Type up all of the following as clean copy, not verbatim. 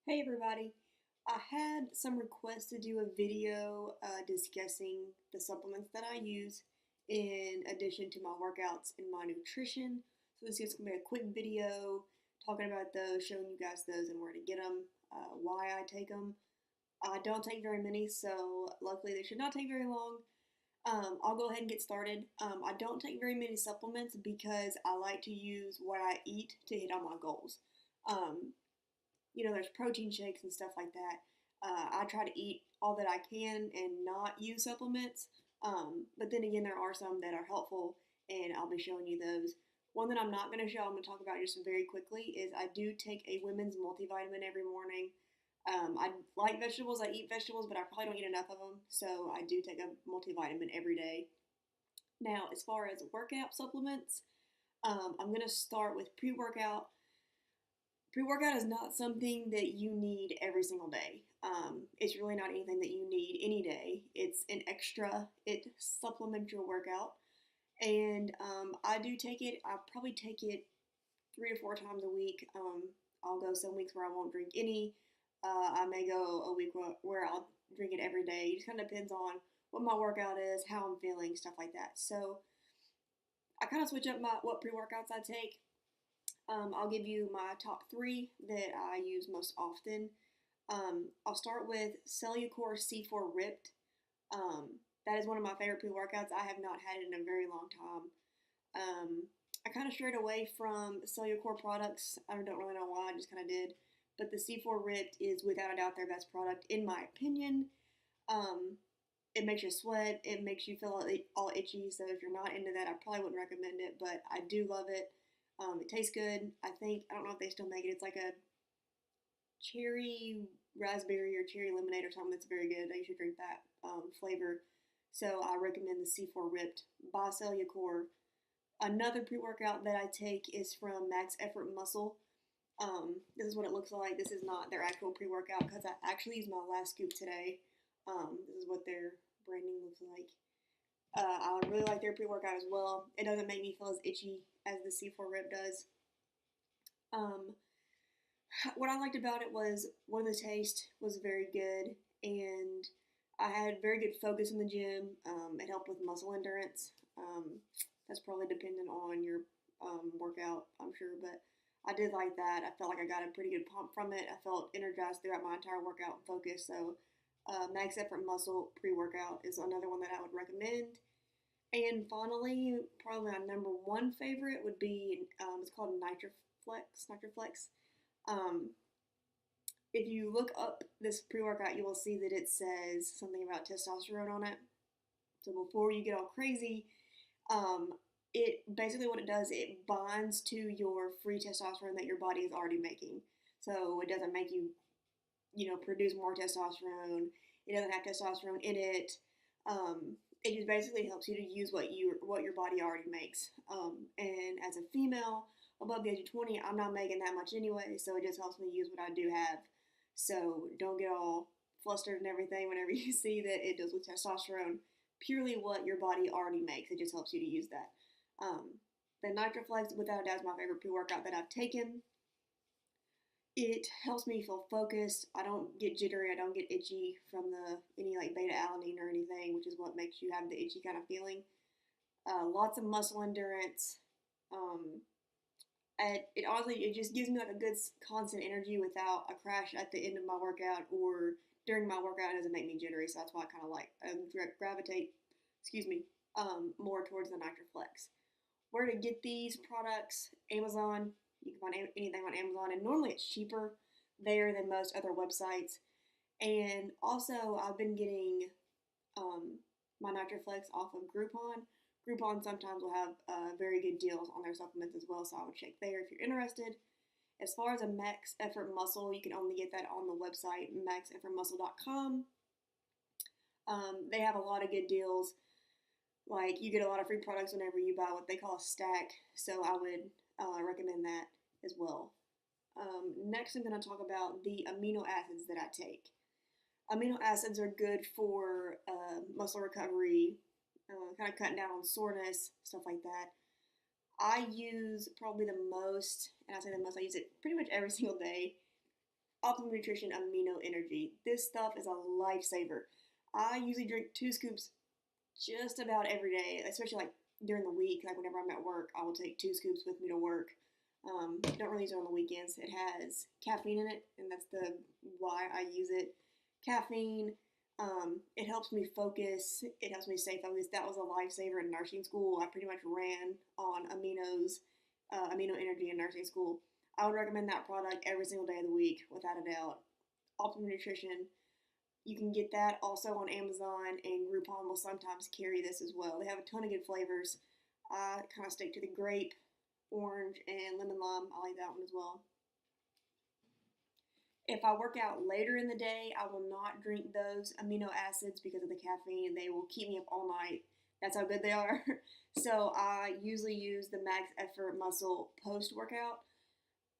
Hey everybody, I had some requests to do a video discussing the supplements that I use in addition to my workouts and my nutrition. So this is going to be a quick video talking about those, showing you guys those and where to get them, why I take them. I don't take very many, so luckily they should not take very long. I'll go ahead and get started. I don't take very many supplements because I like to use what I eat to hit all my goals. Um, there's protein shakes and stuff like that. I try to eat all that I can and not use supplements. But then again, there are some that are helpful, and I'll be showing you those. One that I'm not going to show, I'm going to talk about just very quickly, is I do take a women's multivitamin every morning. I like vegetables, I eat vegetables, but I probably don't eat enough of them, so I do take a multivitamin every day. Now, as far as workout supplements, I'm going to start with pre workout. Pre-workout is not something that you need every single day. It's really not anything that you need any day. It's an extra. It supplements your workout, and I do take it. I probably take it 3 or 4 times a week. I'll go some weeks where I won't drink any. I may go a week where I'll drink it every day. It just kind of depends on what my workout is, how I'm feeling, stuff like that. So I kind of switch up what pre-workouts I take. I'll give you my top three that I use most often. I'll start with Cellucor C4 Ripped. That is one of my favorite pre-workouts. I have not had it in a very long time. I kind of strayed away from Cellucor products. I don't really know why. I just kind of did. But the C4 Ripped is without a doubt their best product, in my opinion. Um, it makes you sweat. It makes you feel all itchy. So if you're not into that, I probably wouldn't recommend it. But I do love it. It tastes good. I don't know if they still make it. It's like a cherry raspberry or cherry lemonade or something that's very good. You should drink that flavor. So I recommend the C4 Ripped by Cellucor. Another pre-workout that I take is from Max Effort Muscle. This is what it looks like. This is not their actual pre-workout because I actually used my last scoop today. This is what their branding looks like. I really like their pre-workout as well. It doesn't make me feel as itchy as the C4 Rip does. Um, what I liked about it was, one, the taste was very good, and I had very good focus in the gym. It helped with muscle endurance. That's probably dependent on your workout, I'm sure, but I did like that. I felt like I got a pretty good pump from it. I felt energized throughout my entire workout and focus. So, Max Effort Muscle pre workout is another one that I would recommend. And finally, probably my number one favorite would be it's called Nitroflex. Nitroflex. Um, if you look up this pre workout, you will see that it says something about testosterone on it. So before you get all crazy, um, it basically, what it does, it binds to your free testosterone that your body is already making. So it doesn't make you, produce more testosterone. It doesn't have testosterone in it. It just basically helps you to use what your body already makes. And as a female above the age of 20, I'm not making that much anyway, so it just helps me use what I do have. So don't get all flustered and everything whenever you see that it does with testosterone. Purely what your body already makes. It just helps you to use that. The Nitroflex, without a doubt, is my favorite pre-workout that I've taken. It helps me feel focused. I don't get jittery. I don't get itchy from any like beta alanine or anything, which is what makes you have the itchy kind of feeling. Lots of muscle endurance. Um, it honestly, it just gives me like a good constant energy without a crash at the end of my workout or during my workout. It doesn't make me jittery, so that's why I kind of like gravitate. Excuse me, more towards the Nitroflex. Where to get these products? Amazon. You can find anything on Amazon, and normally it's cheaper there than most other websites. And also, I've been getting um, my Nitroflex off of Groupon. Groupon sometimes will have very good deals on their supplements as well, so I would check there if you're interested. As far as a Max Effort Muscle, you can only get that on the website maxeffortmuscle.com. They have a lot of good deals. Like, you get a lot of free products whenever you buy what they call a stack, so I would recommend that as well. Next, I'm going to talk about the amino acids that I take. Amino acids are good for muscle recovery, kind of cutting down on soreness, stuff like that. I use probably the most, and I say the most, I use it pretty much every single day, Optimum Nutrition Amino Energy. This stuff is a lifesaver. I usually drink 2 scoops just about every day, especially like during the week. Like whenever I'm at work, I will take 2 scoops with me to work. Don't really use it on the weekends. It has caffeine in it, and that's the why I use it. Caffeine. It helps me focus. It helps me stay focused. That was a lifesaver in nursing school. I pretty much ran on amino energy in nursing school. I would recommend that product every single day of the week, without a doubt. Optimum Nutrition. You can get that also on Amazon, and Groupon will sometimes carry this as well. They have a ton of good flavors. I kind of stick to the grape, orange, and lemon lime. I like that one as well. If I work out later in the day, I will not drink those amino acids because of the caffeine. They will keep me up all night. That's how good they are. So I usually use the Max Effort Muscle post workout.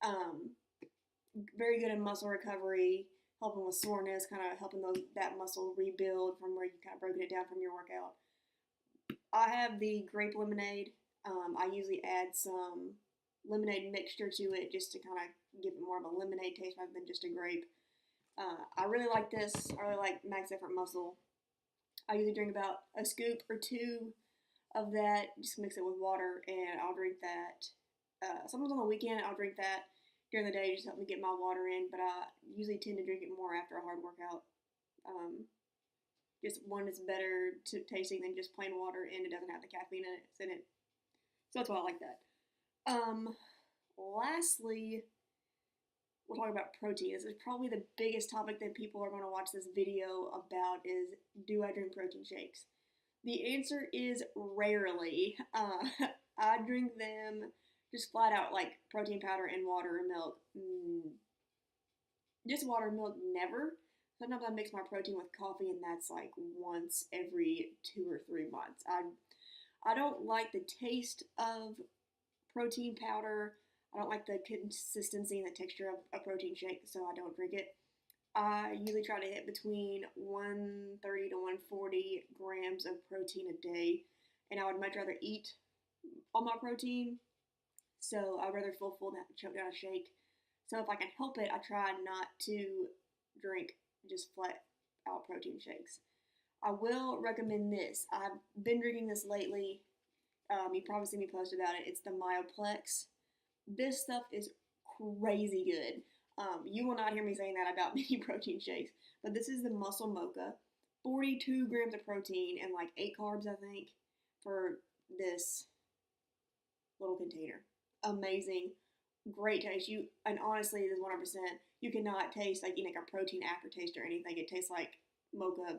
Um, Very good in muscle recovery, helping with soreness, kind of helping that muscle rebuild from where you kind of broken it down from your workout. I have the grape lemonade. I usually add some lemonade mixture to it just to kind of give it more of a lemonade taste rather than just a grape. I really like this. I really like Max Effort Muscle. I usually drink about a scoop or two of that, just mix it with water, and I'll drink that. Sometimes on the weekend, I'll drink that during the day, just help me get my water in, but I usually tend to drink it more after a hard workout. Um, just one is better to tasting than just plain water, and it doesn't have the caffeine in it. So that's why I like that. Lastly, we'll talk about protein. This is probably the biggest topic that people are going to watch this video about is, do I drink protein shakes? The answer is rarely. I drink them just flat out like protein powder and water and milk. Just water and milk, never. Sometimes I mix my protein with coffee, and that's like once every 2 or 3 months. I don't like the taste of protein powder. I don't like the consistency and the texture of a protein shake, so I don't drink it. I usually try to hit between 130 to 140 grams of protein a day, and I would much rather eat all my protein, so I'd rather feel full than choke down a shake. So if I can help it, I try not to drink just flat out protein shakes. I will recommend this. I've been drinking this lately. You probably see me post about it. It's the Myoplex. This stuff is crazy good. You will not hear me saying that about many protein shakes, but this is the Muscle Mocha. 42 grams of protein and like 8 carbs, I think, for this little container. Amazing. Great taste. And honestly, this 100%, you cannot taste like a protein aftertaste or anything. It tastes like mocha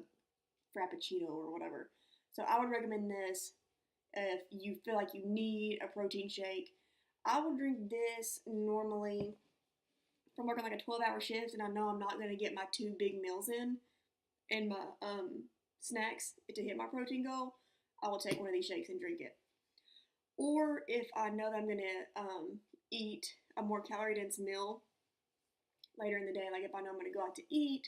frappuccino or whatever. So I would recommend this if you feel like you need a protein shake. I would drink this normally from working like a 12-hour shift, and I know I'm not going to get my 2 big meals in and my snacks to hit my protein goal. I will take one of these shakes and drink it. Or if I know that I'm going to eat a more calorie dense meal later in the day, like if I know I'm going to go out to eat,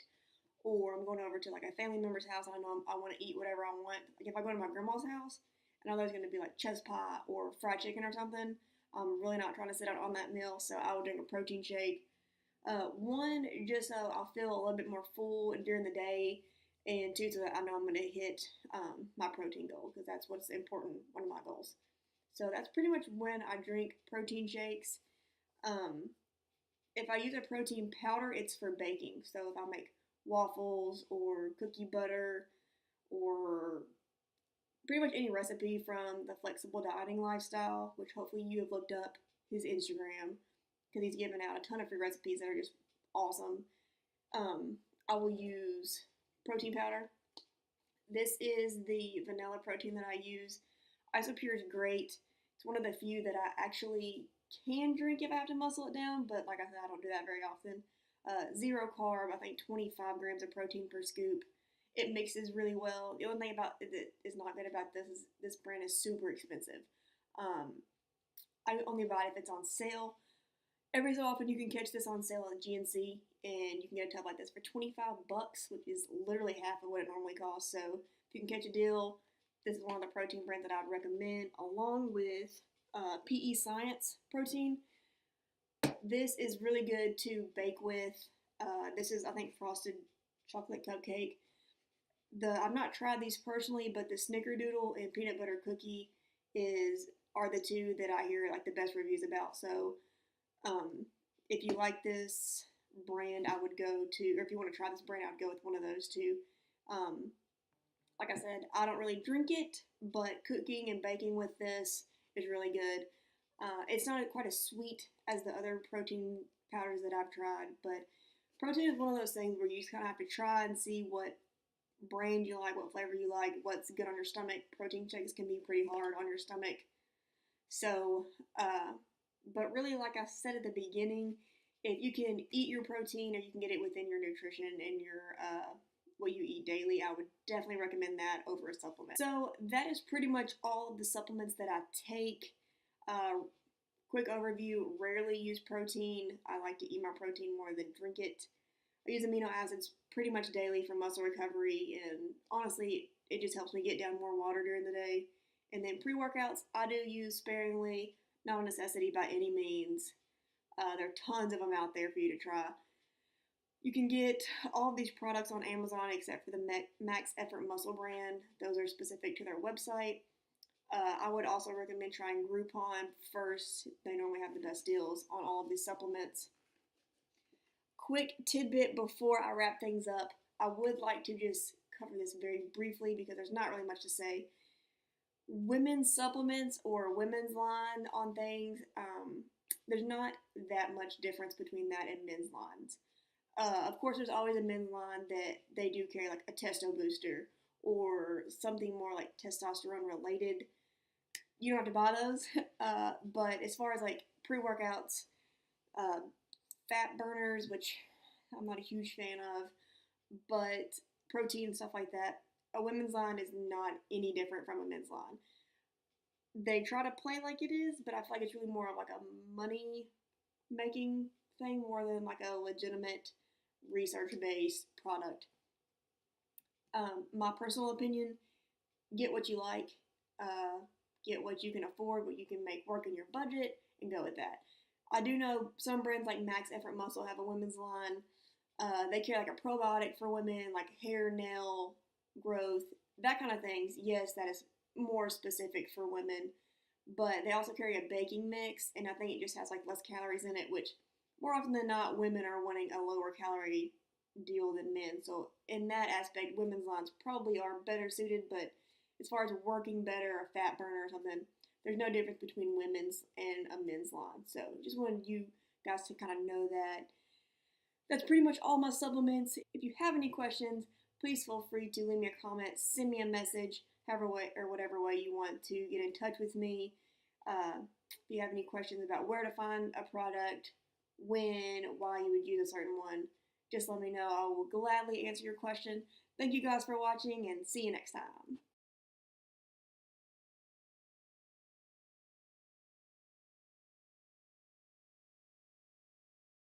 or I'm going over to like a family member's house and I know I want to eat whatever I want. Like if I go to my grandma's house and I know there's going to be like chest pie or fried chicken or something, I'm really not trying to sit out on that meal, so I will drink a protein shake. One, just so I'll feel a little bit more full during the day, and 2, so that I know I'm going to hit my protein goal, because that's what's important, one of my goals. So that's pretty much when I drink protein shakes. If I use a protein powder, it's for baking. So if I make waffles or cookie butter or pretty much any recipe from the Flexible Dieting Lifestyle, which hopefully you have looked up his Instagram, because he's given out a ton of free recipes that are just awesome. I will use protein powder. This is the vanilla protein that I use. Isopure is great. It's one of the few that I actually can drink if I have to muscle it down, but like I said, I don't do that very often. 0 carb, I think 25 grams of protein per scoop. It mixes really well. The only thing about that is not good about this is this brand is super expensive. I only buy it if it's on sale. Every so often you can catch this on sale at GNC, and you can get a tub like this for $25, which is literally half of what it normally costs. So if you can catch a deal, this is one of the protein brands that I would recommend, along with PE Science protein. This is really good to bake with. This is, I think, frosted chocolate cupcake. I've not tried these personally, but the snickerdoodle and peanut butter cookie are the two that I hear like the best reviews about. So if you like this brand, I would go to, or if you want to try this brand, I would go with one of those two. Um, like I said, I don't really drink it, but cooking and baking with this is really good. It's not quite as sweet as the other protein powders that I've tried, but protein is one of those things where you just kind of have to try and see what brand you like, what flavor you like, what's good on your stomach. Protein shakes can be pretty hard on your stomach. So, but really, like I said at the beginning, if you can eat your protein or you can get it within your nutrition and your what you eat daily, I would definitely recommend that over a supplement. So that is pretty much all of the supplements that I take. Quick overview, rarely use protein. I like to eat my protein more than drink it. I use amino acids pretty much daily for muscle recovery, and honestly, it just helps me get down more water during the day. And then pre-workouts, I do use sparingly, not a necessity by any means. There are tons of them out there for you to try. You can get all of these products on Amazon except for the Max Effort Muscle brand. Those are specific to their website. I would also recommend trying Groupon first. They normally have the best deals on all of these supplements. Quick tidbit before I wrap things up. I would like to just cover this very briefly because there's not really much to say. Women's supplements or women's line on things, there's not that much difference between that and men's lines. Of course, there's always a men's line that they do carry like a testo booster or something more like testosterone related. You don't have to buy those, but as far as like pre-workouts, fat burners, which I'm not a huge fan of, but protein and stuff like that, a women's line is not any different from a men's line. They try to play like it is, but I feel like it's really more of like a money making thing more than like a legitimate research based product. My personal opinion, get what you like, get what you can afford, what you can make work in your budget, and go with that. I do know some brands like Max Effort Muscle have a women's line. They carry like a probiotic for women, like hair, nail growth, that kind of things. Yes, that is more specific for women, but they also carry a baking mix, and I think it just has like less calories in it, which more often than not, women are wanting a lower calorie deal than men. So in that aspect, women's lines probably are better suited, but as far as working better, a fat burner or something, there's no difference between women's and a men's line. So just wanted you guys to kind of know that. That's pretty much all my supplements. If you have any questions, please feel free to leave me a comment, send me a message, however way or whatever way you want to get in touch with me. If you have any questions about where to find a product, when, why you would use a certain one, just let me know. I will gladly answer your question. Thank you guys for watching and see you next time.